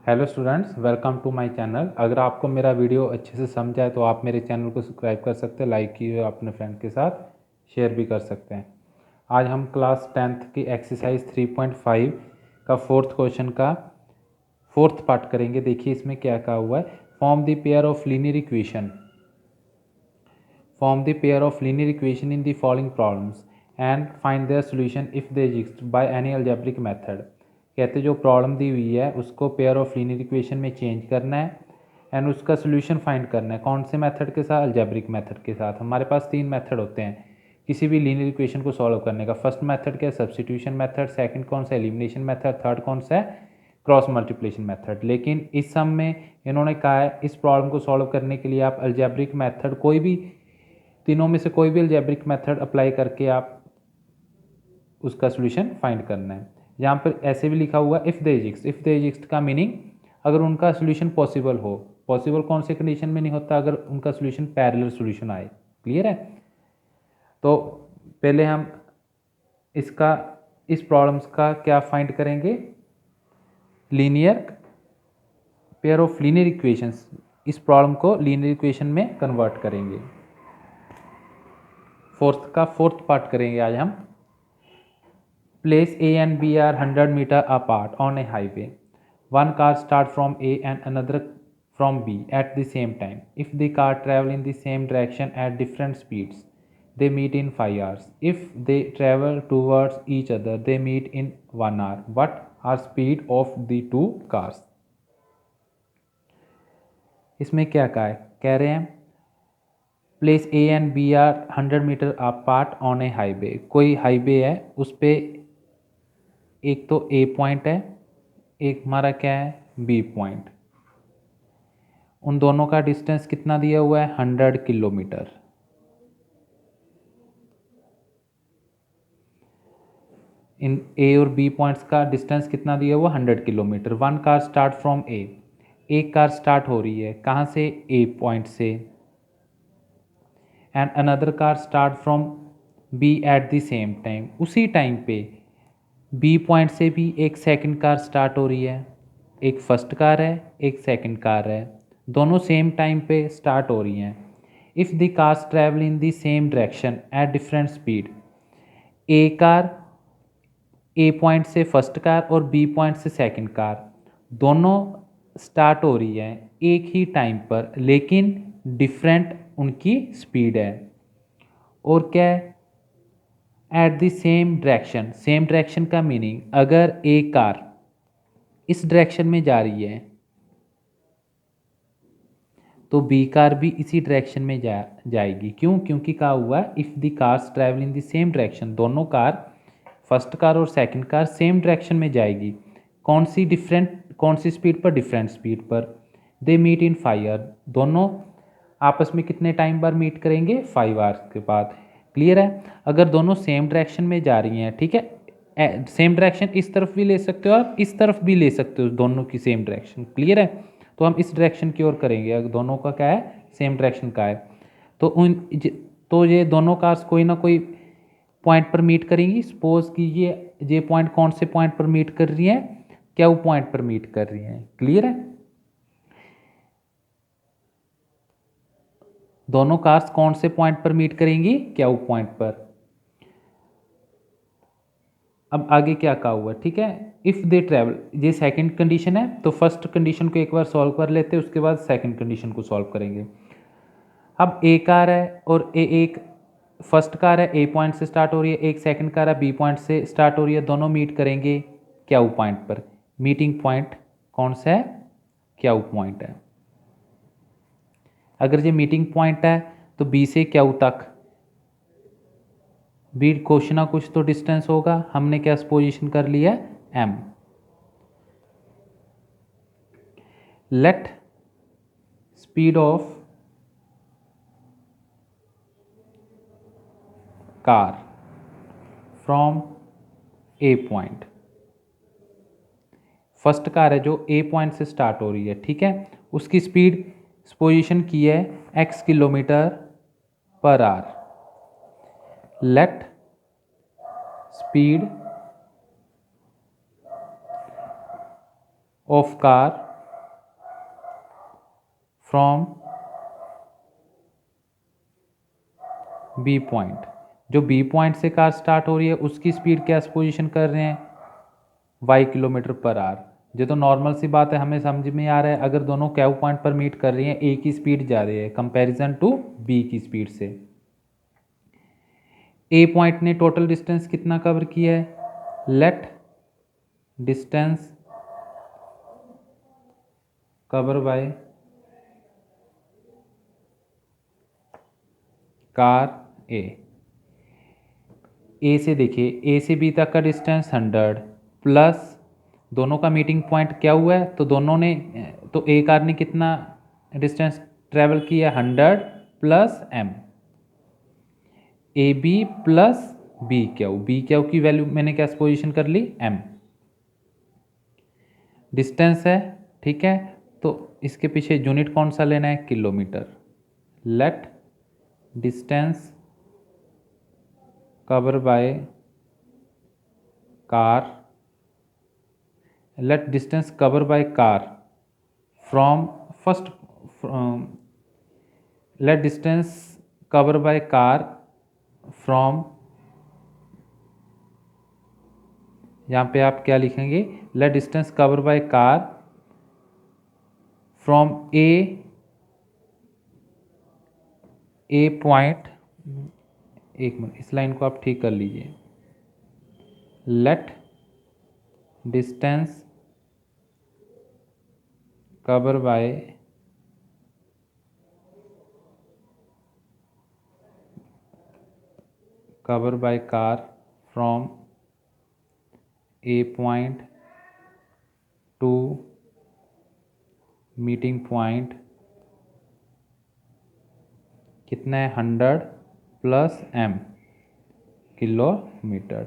Hello students, welcome to my channel. अगर आपको मेरा वीडियो अच्छे से समझ आए तो आप मेरे चैनल को सब्सक्राइब कर सकते हैं, लाइक कीजिए, अपने फ्रेंड के साथ शेयर भी कर सकते हैं। आज हम क्लास 10th की एक्सरसाइज 3.5 का फोर्थ क्वेश्चन का फोर्थ पार्ट करेंगे। देखिए इसमें क्या कहा हुआ है। Form the pair of linear equation in the following problems and find their solution if they exist by any algebraic method। कहते जो प्रॉब्लम दी हुई है उसको पेयर ऑफ लीनियर इक्वेशन में चेंज करना है एंड उसका सोल्यूशन फाइंड करना है। कौन से मेथड के साथ? अल्जेब्रिक मेथड के साथ। हमारे पास तीन मेथड होते हैं किसी भी लीनियर इक्वेशन को सॉल्व करने का। फर्स्ट मेथड क्या है? Substitution method. सेकंड कौन सा? Elimination method. थर्ड कौन सा है? Cross multiplication method. लेकिन इस सम में इन्होंने कहा है इस प्रॉब्लम को सॉल्व करने के लिए आप अल्जेब्रिक मेथड, कोई भी तीनों में से कोई भी अलजेब्रिक मेथड अप्लाई करके आप उसका सोल्यूशन फाइंड करना है। यहाँ पर ऐसे भी लिखा हुआ if they exist. If they exist का मीनिंग अगर उनका सोल्यूशन पॉसिबल हो। पॉसिबल कौन से कंडीशन में नहीं होता? अगर उनका सोल्यूशन पैरेलल सोल्यूशन आए। क्लियर है? तो पहले हम इसका इस प्रॉब्लम्स का क्या फाइंड करेंगे? Linear pair of linear equations. इस प्रॉब्लम को लीनियर इक्वेशन में कन्वर्ट करेंगे। फोर्थ पार्ट करेंगे आज हम। Place A and B are 100 meter apart on a highway. One car start from A and another from B at the same time. If the car travel in the same direction at different speeds, they meet in 5 hours. If they travel towards each other, they meet in 1 hour. What are speed of the two cars? इसमें क्या कहा है? कह रहे हैं place A and B are 100 meter apart on a highway. कोई highway है, उस पर एक तो ए पॉइंट है, एक हमारा क्या है? B point. उन दोनों का डिस्टेंस कितना दिया हुआ है? 100 किलोमीटर। इन ए और बी पॉइंट्स का डिस्टेंस कितना दिया हुआ? 100 kilometre. One car start from A. एक कार स्टार्ट हो रही है कहाँ से? ए पॉइंट से। And another car start from B at the same time. उसी टाइम पे बी पॉइंट से भी एक सेकंड कार स्टार्ट हो रही है। एक फर्स्ट कार है, एक सेकंड कार है, दोनों सेम टाइम पे स्टार्ट हो रही हैं। If the cars travel in the same direction at different speed. A car, A point से फर्स्ट कार और बी पॉइंट से सेकंड कार दोनों स्टार्ट हो रही है एक ही टाइम पर, लेकिन डिफरेंट उनकी स्पीड है। और क्या है? Eight the same direction. Same direction का मीनिंग अगर एक कार इस डायरेक्शन में जा रही है तो बी कार भी इसी डायरेक्शन में जाएगी। क्यों? क्योंकि कहा हुआ है if the cars travel in the same direction. दोनों कार, फर्स्ट कार और सेकंड कार, सेम डायरेक्शन में जाएगी। कौन सी स्पीड पर? डिफरेंट स्पीड पर। They meet in 5 hour. दोनों आपस में कितने टाइम बाद मीट करेंगे? 5 आवर्स के बाद। क्लियर है? अगर दोनों सेम डायरेक्शन में जा रही हैं, ठीक है, सेम डायरेक्शन इस तरफ भी ले सकते हो आप, इस तरफ भी ले सकते हो, दोनों की सेम डायरेक्शन। क्लियर है? तो हम इस डायरेक्शन की ओर करेंगे अगर दोनों का क्या है? सेम डायरेक्शन का है। तो तो ये दोनों कार्स कोई ना कोई पॉइंट पर मीट करेंगी। सपोज कीजिए ये पॉइंट कौन से पॉइंट पर मीट कर रही है? क्यू पॉइंट पर मीट कर रही हैं। क्लियर है? दोनों कार्स कौन से पॉइंट पर मीट करेंगी? क्यू पॉइंट पर। अब आगे क्या कहा हुआ है? ठीक है, इफ़ दे ट्रैवल, ये सेकंड कंडीशन है, तो फर्स्ट कंडीशन को एक बार सॉल्व कर लेते हैं, उसके बाद सेकंड कंडीशन को सॉल्व करेंगे। अब ए कार है और एक फर्स्ट कार है, ए पॉइंट से स्टार्ट हो रही है, एक सेकंड कार है, बी पॉइंट से स्टार्ट हो रही है, दोनों मीट करेंगे क्यू पॉइंट पर। मीटिंग पॉइंट कौन सा है? क्यू पॉइंट है। अगर ये मीटिंग पॉइंट है तो बी से क्यू तक भी कुछ ना कुछ तो डिस्टेंस होगा। हमने क्या पोजीशन कर लिया? M. Let speed of car from A point. First car है जो ए पॉइंट से स्टार्ट हो रही है, ठीक है, उसकी स्पीड पोजीशन की है x किलोमीटर पर hour. Let speed of car from B point. जो बी पॉइंट से कार स्टार्ट हो रही है उसकी स्पीड क्या पोजीशन कर रहे हैं, y किलोमीटर पर आवर। ये तो नॉर्मल सी बात है, हमें समझ में आ रहा है। अगर दोनों क्यू पॉइंट पर मीट कर रही हैं, ए की स्पीड जा रही है कंपैरिजन टू बी की स्पीड से। ए पॉइंट ने टोटल डिस्टेंस कितना कवर किया है, let distance cover by car A से देखिए, ए से बी तक का डिस्टेंस 100 प्लस दोनों का मीटिंग पॉइंट क्या हुआ है, तो दोनों ने, तो ए कार ने कितना डिस्टेंस ट्रेवल किया, 100 plus M, A B plus B Q की वैल्यू मैंने क्या पोजीशन कर ली, एम डिस्टेंस है, ठीक है। तो इसके पीछे यूनिट कौन सा लेना है, kilometer. Let distance cover by car, let distance cover by car from first let distance cover by car from, यहाँ पे आप क्या लिखेंगे, let distance cover by car from a point, एक मिनट इस लाइन को आप ठीक कर लीजिए, let distance cover by car from a point to meeting point कितना है, 100 plus M kilometer.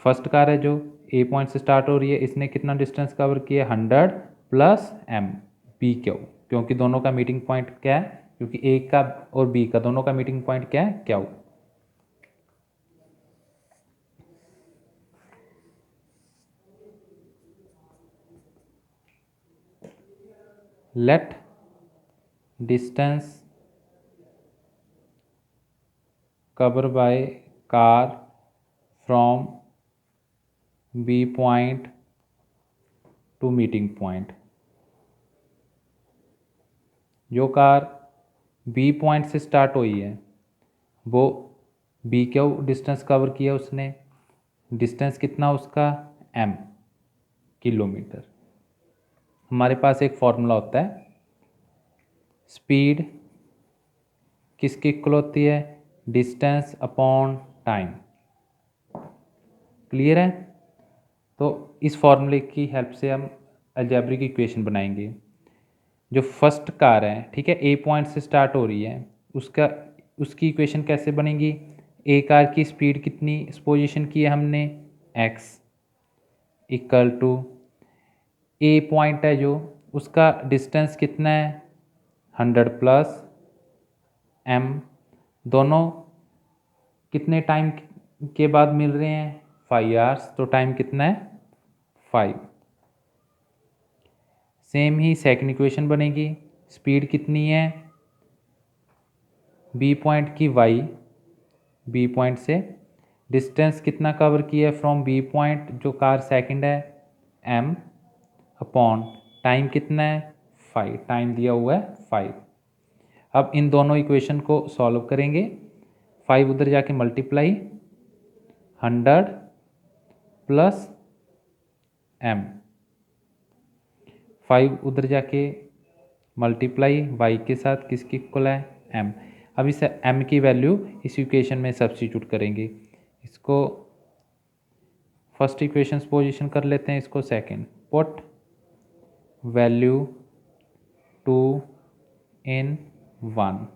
First car है जो ए पॉइंट से स्टार्ट हो रही है, इसने कितना डिस्टेंस कवर किया, 100 प्लस एम बी क्यू, क्योंकि दोनों का मीटिंग पॉइंट क्या है, क्योंकि ए का और बी का दोनों का मीटिंग पॉइंट क्या है, Q. Let distance cover by car from B point to meeting point. जो कार बी पॉइंट से स्टार्ट हुई है वो बी क्यू डिस्टेंस कवर किया उसने, डिस्टेंस कितना उसका, एम किलोमीटर। हमारे पास एक फॉर्मूला होता है, स्पीड किसकी इक्वल होती है, डिस्टेंस अपॉन टाइम। क्लियर है। तो इस फॉर्मूले की हेल्प से हम अलजेब्रिक इक्वेशन बनाएंगे। जो फर्स्ट कार है, ठीक है, ए पॉइंट से स्टार्ट हो रही है, उसकी इक्वेशन कैसे बनेगी, ए कार की स्पीड कितनी पोजीशन की है हमने, X equal to A point है जो, उसका डिस्टेंस कितना है, 100 प्लस एम, दोनों कितने टाइम के बाद मिल रहे हैं, 5 आवर्स, तो टाइम कितना है, 5। सेम ही सेकंड इक्वेशन बनेगी, स्पीड कितनी है बी पॉइंट की, वाई, बी पॉइंट से डिस्टेंस कितना कवर किया है फ्रॉम बी पॉइंट, जो कार सेकंड है, एम अपॉन टाइम कितना है, 5, टाइम दिया हुआ है 5। अब इन दोनों इक्वेशन को सॉल्व करेंगे, 5 उधर जाके मल्टीप्लाई, 100 प्लस एम, 5 उधर जाके मल्टीप्लाई वाई के साथ, किसकी इक्वल है, एम। अब इस एम की वैल्यू इस इक्वेशन में सब्स्टिट्यूट करेंगे। इसको फर्स्ट इक्वेशन पोजीशन कर लेते हैं, इसको सेकंड। पुट वैल्यू 2 इन 1,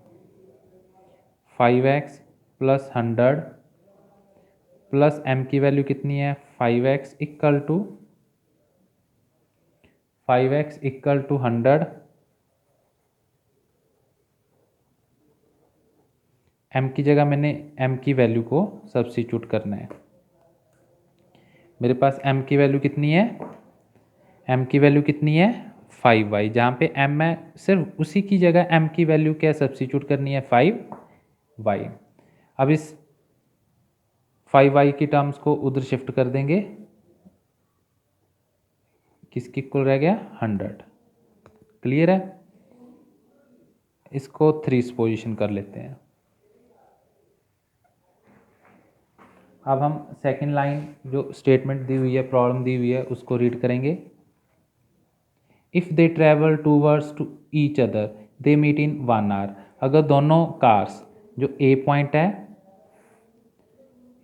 5x प्लस 100 प्लस एम की वैल्यू कितनी है, 5x इक्वल टू 100, m की जगह मैंने m की वैल्यू को सब्स्टिट्यूट करना है। मेरे पास m की वैल्यू कितनी है, m की वैल्यू कितनी है 5y, जहाँ पे m है सिर्फ उसी की जगह m की वैल्यू क्या सब्स्टिट्यूट करनी है 5y। अब इस 5y की टर्म्स को उधर शिफ्ट कर देंगे, किसके इक्वल रह गया 100। क्लियर है। इसको 3 पोजीशन कर लेते हैं। अब हम सेकंड लाइन जो स्टेटमेंट दी हुई है, प्रॉब्लम दी हुई है, उसको रीड करेंगे। If they travel towards to each other they meet in 1 hour. अगर दोनों कार्स, जो ए पॉइंट है,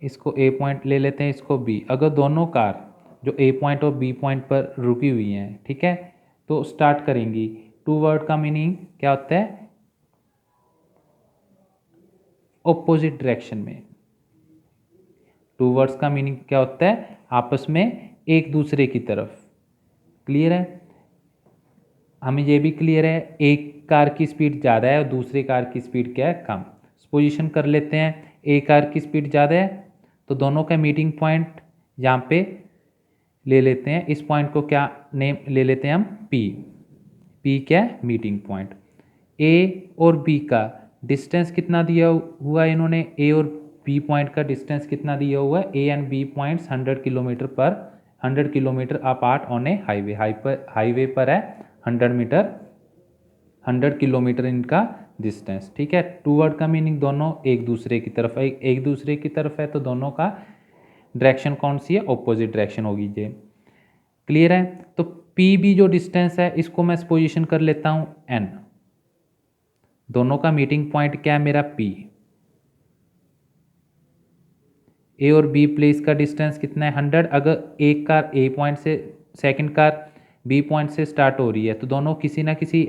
इसको ए पॉइंट ले लेते हैं, इसको बी, अगर दोनों कार जो ए पॉइंट और बी पॉइंट पर रुकी हुई हैं, ठीक है, तो स्टार्ट करेंगी। टू वर्ड का मीनिंग क्या होता है, ऑपोजिट डायरेक्शन में। टू वर्ड्स का मीनिंग क्या होता है, आपस में एक दूसरे की तरफ। क्लियर है। हमें ये भी क्लियर है एक कार की स्पीड ज़्यादा है और दूसरी कार की स्पीड क्या है, कम। पोजीशन कर लेते हैं, ए कार की स्पीड ज़्यादा है तो दोनों का मीटिंग पॉइंट यहाँ पे ले लेते हैं। इस पॉइंट को क्या नेम ले लेते हैं हम, पी। पी क्या है, मीटिंग पॉइंट। ए और बी का डिस्टेंस कितना दिया हुआ है इन्होंने, ए और बी पॉइंट का डिस्टेंस कितना दिया हुआ है, A and B points 100 kilometer पर 100 kilometer apart on a highway. Highway पर है 100 मीटर, 100 किलोमीटर इनका डिस्टेंस। ठीक है। टू वर्ड का मीनिंग दोनों एक दूसरे की तरफ है, एक दूसरे की तरफ है तो दोनों का डायरेक्शन कौन सी है, ऑपोजिट डायरेक्शन होगी ये। क्लियर है। तो पी बी जो डिस्टेंस है इसको मैं पोजीशन कर लेता हूँ एन। दोनों का मीटिंग पॉइंट क्या है मेरा, पी। ए और बी प्लेस का डिस्टेंस कितना है, 100। अगर एक कार ए पॉइंट से, सेकंड कार बी पॉइंट से स्टार्ट हो रही है तो दोनों किसी ना किसी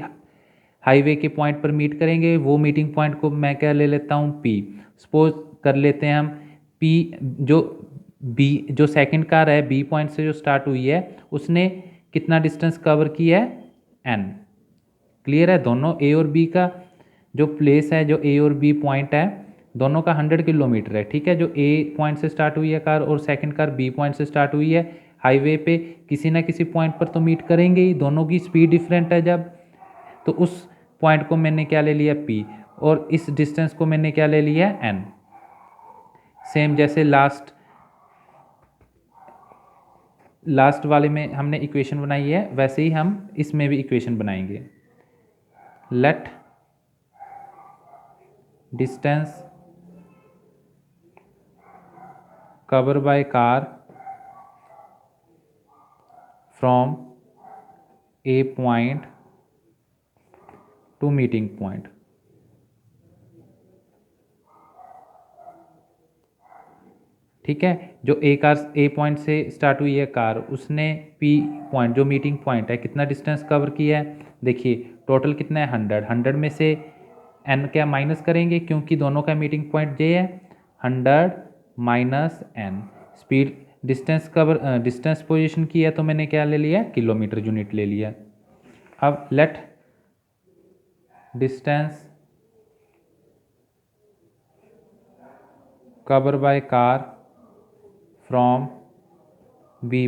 हाईवे के पॉइंट पर मीट करेंगे। वो मीटिंग पॉइंट को मैं क्या ले लेता हूँ, पी। सपोज कर लेते हैं हम पी जो सेकंड कार है बी पॉइंट से जो स्टार्ट हुई है उसने कितना डिस्टेंस कवर किया है, एन। क्लियर है। दोनों ए और बी का जो प्लेस है, जो ए और बी पॉइंट है, दोनों का 100 किलोमीटर है। ठीक है। जो ए पॉइंट से स्टार्ट हुई है कार और सेकंड कार बी पॉइंट से स्टार्ट हुई है, हाईवे पे किसी ना किसी पॉइंट पर तो मीट करेंगे ही। दोनों की स्पीड डिफरेंट है जब, तो उस पॉइंट को मैंने क्या ले लिया, पी, और इस डिस्टेंस को मैंने क्या ले लिया, एन। सेम जैसे लास्ट वाले में हमने इक्वेशन बनाई है वैसे ही हम इसमें भी इक्वेशन बनाएंगे। Let distance cover by car from A point to meeting point. ठीक है। जो ए पॉइंट से स्टार्ट हुई है कार, उसने पी पॉइंट जो मीटिंग पॉइंट है कितना डिस्टेंस कवर किया है, देखिए टोटल कितना है, 100। 100 में से एन क्या माइनस करेंगे क्योंकि दोनों का मीटिंग पॉइंट जे है, 100 minus N. Speed distance position की है तो मैंने क्या ले लिया, किलोमीटर यूनिट ले लिया। अब let distance cover by car from B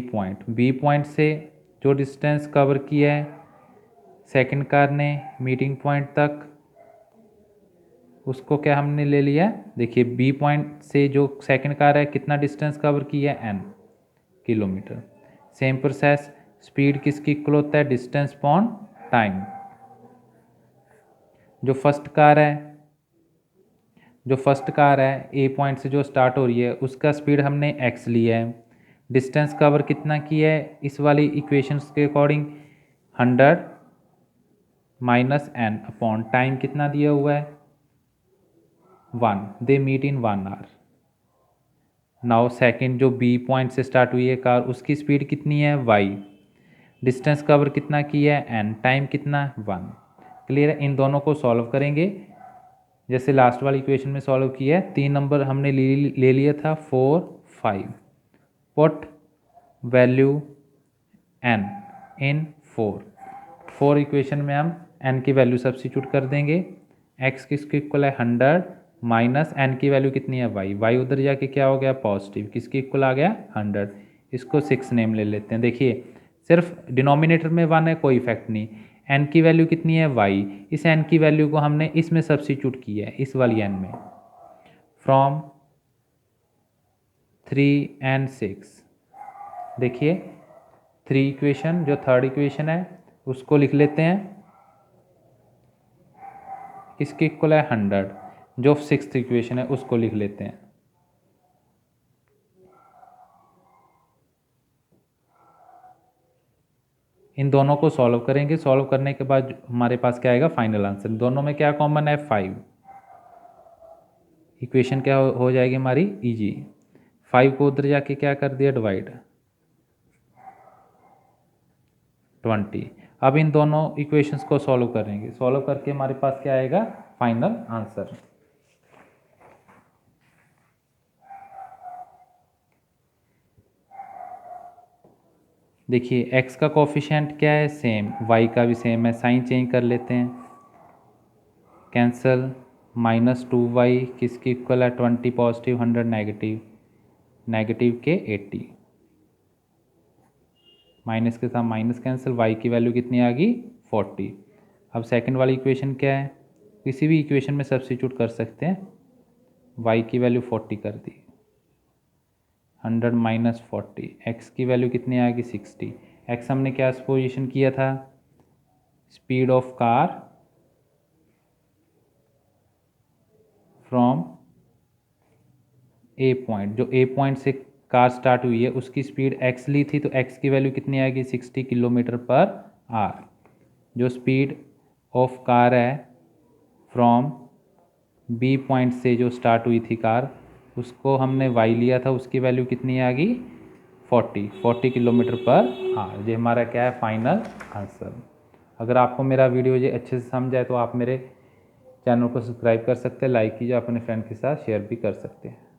point से जो डिस्टेंस कवर किया है सेकंड कार ने मीटिंग पॉइंट तक, उसको क्या हमने ले लिया, देखिए बी पॉइंट से जो सेकंड कार है कितना डिस्टेंस कवर किया है, N kilometer. Same process, speed किसकी इक्वल होता है, डिस्टेंस अपॉन टाइम। जो फर्स्ट कार है ए पॉइंट से जो स्टार्ट हो रही है उसका स्पीड हमने एक्स लिया है। डिस्टेंस कवर कितना किया है इस वाली इक्वेशंस के according, 100 minus N upon time कितना दिया हुआ है, 1। They meet in 1 hour. Now second जो बी पॉइंट से स्टार्ट हुई है कार, उसकी स्पीड कितनी है, वाई। डिस्टेंस कवर कितना किया है, एन। टाइम कितना, 1। क्लियर है। इन दोनों को सॉल्व करेंगे जैसे लास्ट वाली इक्वेशन में सॉल्व किया है। 3 नंबर हमने ले लिया था 4, 5। पुट वैल्यू एन इन 4 इक्वेशन में हम एन की वैल्यू सब्स्टिट्यूट कर देंगे। एक्स किसके इक्वल है, 100 माइनस एन की वैल्यू कितनी है, वाई उधर जाके क्या हो गया, पॉजिटिव। किसके इक्वल आ गया, 100। इसको 6 नेम ले लेते हैं। देखिए सिर्फ डिनोमिनेटर में 1 है, कोई इफेक्ट नहीं। n की वैल्यू कितनी है y, इस n की वैल्यू को हमने इसमें सब्स्टिट्यूट किया है, इस वाली n में, फ्रॉम 3 and 6। देखिए 3 इक्वेशन, जो थर्ड इक्वेशन है उसको लिख लेते हैं, इसके इक्वल है 100। जो सिक्स्थ इक्वेशन है उसको लिख लेते हैं। इन दोनों को सॉल्व करेंगे। सॉल्व करने के बाद हमारे पास क्या आएगा, फाइनल आंसर। दोनों में क्या कॉमन है, 5। इक्वेशन क्या हो जाएगी हमारी, इजी। 5 को उधर जाके क्या कर दिया, डिवाइड, 20। अब इन दोनों इक्वेशंस को सॉल्व करेंगे। सॉल्व करके हमारे पास क्या आएगा, फाइनल आंसर। देखिए x का कोफिशिएंट क्या है, सेम, y का भी सेम है। साइन चेंज कर लेते हैं, कैंसल, -2y किसके इक्वल है, 20 पॉजिटिव, 100 नेगेटिव, नेगेटिव के 80, माइनस के साथ माइनस कैंसिल, y की वैल्यू कितनी आ गई, 40। अब सेकंड वाली इक्वेशन क्या है, किसी भी इक्वेशन में सब्स्टिट्यूट कर सकते हैं। y की वैल्यू 40 कर दी, 100 माइनस 40, x की वैल्यू कितनी आ गई, 60। x हमने क्या सपोजिशन किया था, speed of car from A point, जो ए पॉइंट से कार स्टार्ट हुई है उसकी स्पीड x ली थी, तो x की वैल्यू कितनी आएगी, 60 किलोमीटर पर आवर। जो स्पीड ऑफ कार है फ्रॉम बी पॉइंट से जो स्टार्ट हुई थी कार, उसको हमने y लिया था, उसकी वैल्यू कितनी आ गई, 40 किलोमीटर पर आवर। ये हमारा क्या है, फाइनल आंसर। अगर आपको मेरा वीडियो ये अच्छे से समझ आए तो आप मेरे चैनल को सब्सक्राइब कर सकते हैं, लाइक कीजिए, अपने फ्रेंड के साथ शेयर भी कर सकते हैं।